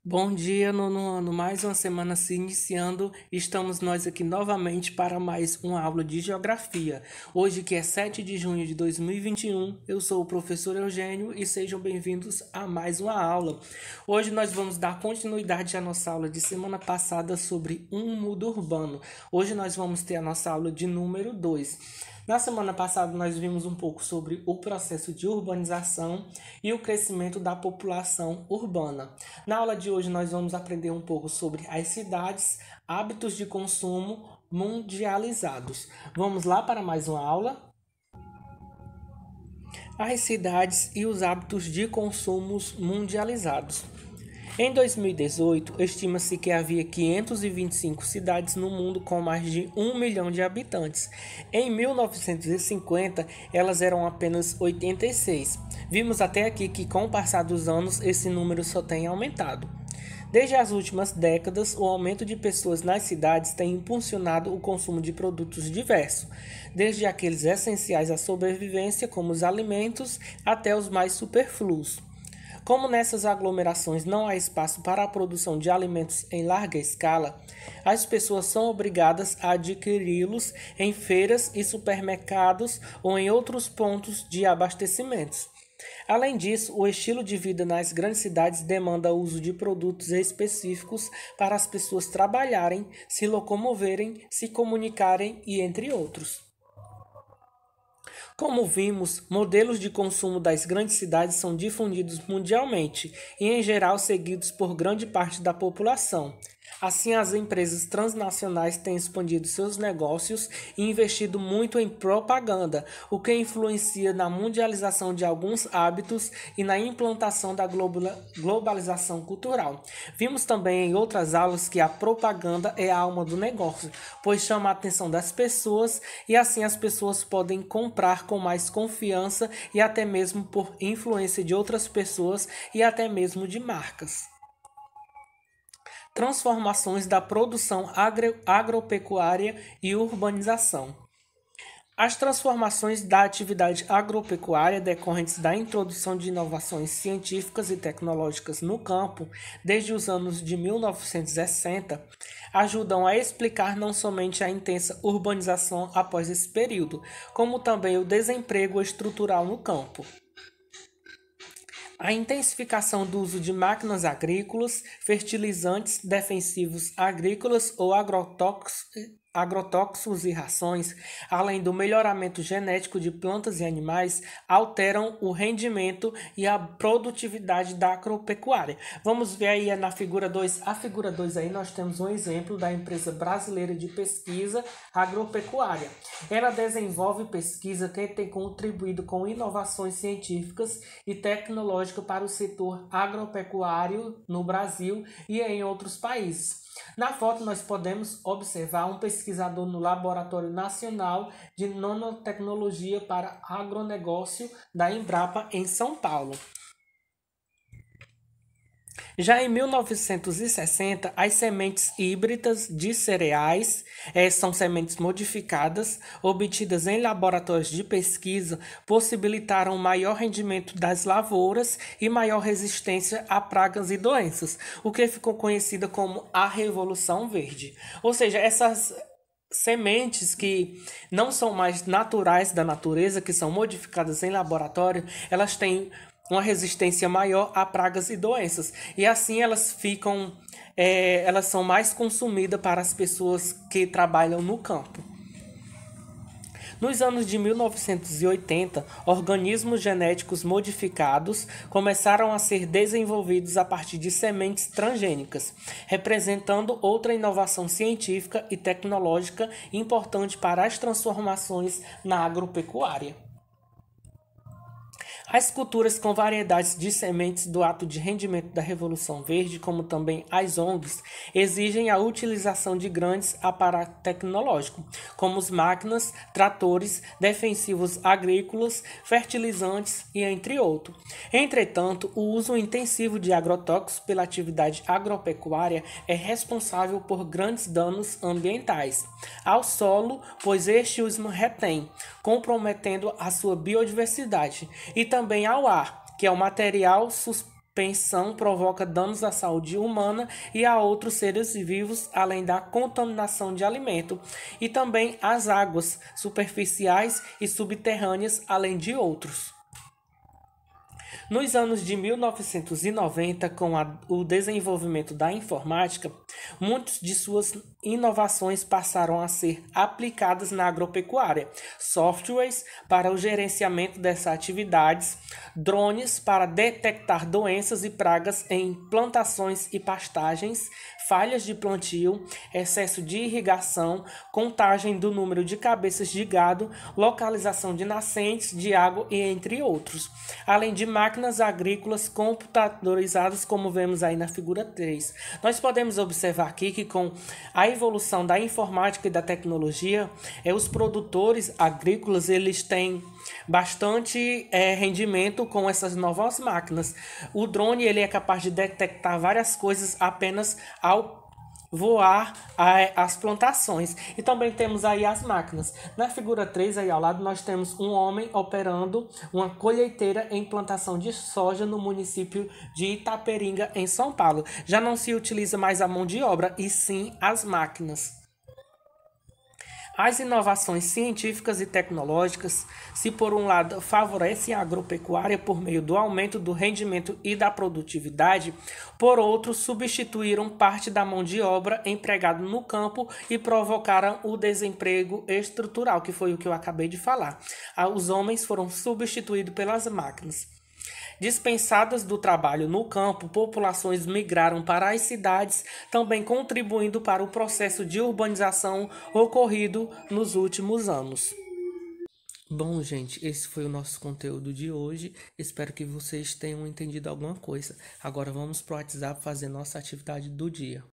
Bom dia, nono ano. Mais uma semana se iniciando. Estamos nós aqui novamente para mais uma aula de geografia. Hoje, que é 7 de junho de 2021, eu sou o professor Eugênio e sejam bem-vindos a mais uma aula. Hoje nós vamos dar continuidade à nossa aula de semana passada sobre um mundo urbano. Hoje nós vamos ter a nossa aula de número 2. Na semana passada, nós vimos um pouco sobre o processo de urbanização e o crescimento da população urbana. Na aula de hoje, nós vamos aprender um pouco sobre as cidades, hábitos de consumo mundializados. Vamos lá para mais uma aula? As cidades e os hábitos de consumos mundializados. Em 2018, estima-se que havia 525 cidades no mundo com mais de 1 milhão de habitantes. Em 1950, elas eram apenas 86. Vimos até aqui que, com o passar dos anos, esse número só tem aumentado. Desde as últimas décadas, o aumento de pessoas nas cidades tem impulsionado o consumo de produtos diversos, desde aqueles essenciais à sobrevivência, como os alimentos, até os mais superfluos. Como nessas aglomerações não há espaço para a produção de alimentos em larga escala, as pessoas são obrigadas a adquiri-los em feiras e supermercados ou em outros pontos de abastecimentos. Além disso, o estilo de vida nas grandes cidades demanda o uso de produtos específicos para as pessoas trabalharem, se locomoverem, se comunicarem e entre outros. Como vimos, modelos de consumo das grandes cidades são difundidos mundialmente e, em geral, seguidos por grande parte da população. Assim, as empresas transnacionais têm expandido seus negócios e investido muito em propaganda, o que influencia na mundialização de alguns hábitos e na implantação da globalização cultural. Vimos também em outras aulas que a propaganda é a alma do negócio, pois chama a atenção das pessoas e assim as pessoas podem comprar com mais confiança e até mesmo por influência de outras pessoas e até mesmo de marcas. Transformações da produção agropecuária e urbanização. As transformações da atividade agropecuária decorrentes da introdução de inovações científicas e tecnológicas no campo desde os anos de 1960 ajudam a explicar não somente a intensa urbanização após esse período, como também o desemprego estrutural no campo. A intensificação do uso de máquinas agrícolas, fertilizantes defensivos agrícolas ou agrotóxicos e rações, além do melhoramento genético de plantas e animais, alteram o rendimento e a produtividade da agropecuária. Vamos ver aí na figura 2. A figura 2 aí nós temos um exemplo da empresa brasileira de pesquisa agropecuária. Ela desenvolve pesquisa que tem contribuído com inovações científicas e tecnológicas para o setor agropecuário no Brasil e em outros países. Na foto, nós podemos observar um pesquisador no Laboratório Nacional de Nanotecnologia para Agronegócio da Embrapa, em São Paulo. Já em 1960, as sementes híbridas de cereais são sementes modificadas, obtidas em laboratórios de pesquisa, possibilitaram maior rendimento das lavouras e maior resistência a pragas e doenças, o que ficou conhecida como a Revolução Verde. Ou seja, essas sementes que não são mais naturais da natureza, que são modificadas em laboratório, elas têm uma resistência maior a pragas e doenças. E assim elas são mais consumidas para as pessoas que trabalham no campo. Nos anos de 1980, organismos genéticos modificados começaram a ser desenvolvidos a partir de sementes transgênicas, representando outra inovação científica e tecnológica importante para as transformações na agropecuária. As culturas com variedades de sementes do ato de rendimento da Revolução Verde, como também as ONGs, exigem a utilização de grandes aparatos tecnológicos, como as máquinas, tratores, defensivos agrícolas, fertilizantes e entre outros. Entretanto, o uso intensivo de agrotóxicos pela atividade agropecuária é responsável por grandes danos ambientais ao solo, pois este os retém, comprometendo a sua biodiversidade, e também ao ar, que é o material pensão provoca danos à saúde humana e a outros seres vivos, além da contaminação de alimento, e também às águas superficiais e subterrâneas, além de outros. Nos anos de 1990, com o desenvolvimento da informática, muitas de suas inovações passaram a ser aplicadas na agropecuária. Softwares para o gerenciamento dessas atividades, drones para detectar doenças e pragas em plantações e pastagens, falhas de plantio, excesso de irrigação, contagem do número de cabeças de gado, localização de nascentes de água e entre outros, além de máquinas agrícolas computadorizadas, como vemos aí na figura 3. Nós podemos observar aqui que com a evolução da informática e da tecnologia, os produtores agrícolas eles têm bastante rendimento com essas novas máquinas. O drone ele é capaz de detectar várias coisas apenas ao voar as plantações. E também temos aí as máquinas. Na figura 3 aí ao lado nós temos um homem operando uma colheiteira em plantação de soja no município de Itaperinga, em São Paulo. Já não se utiliza mais a mão de obra, e sim as máquinas. As inovações científicas e tecnológicas, se por um lado favorecem a agropecuária por meio do aumento do rendimento e da produtividade, por outro substituíram parte da mão de obra empregada no campo e provocaram o desemprego estrutural, que foi o que eu acabei de falar. Os homens foram substituídos pelas máquinas. Dispensadas do trabalho no campo, populações migraram para as cidades, também contribuindo para o processo de urbanização ocorrido nos últimos anos. Bom, gente, esse foi o nosso conteúdo de hoje. Espero que vocês tenham entendido alguma coisa. Agora vamos para o WhatsApp fazer nossa atividade do dia.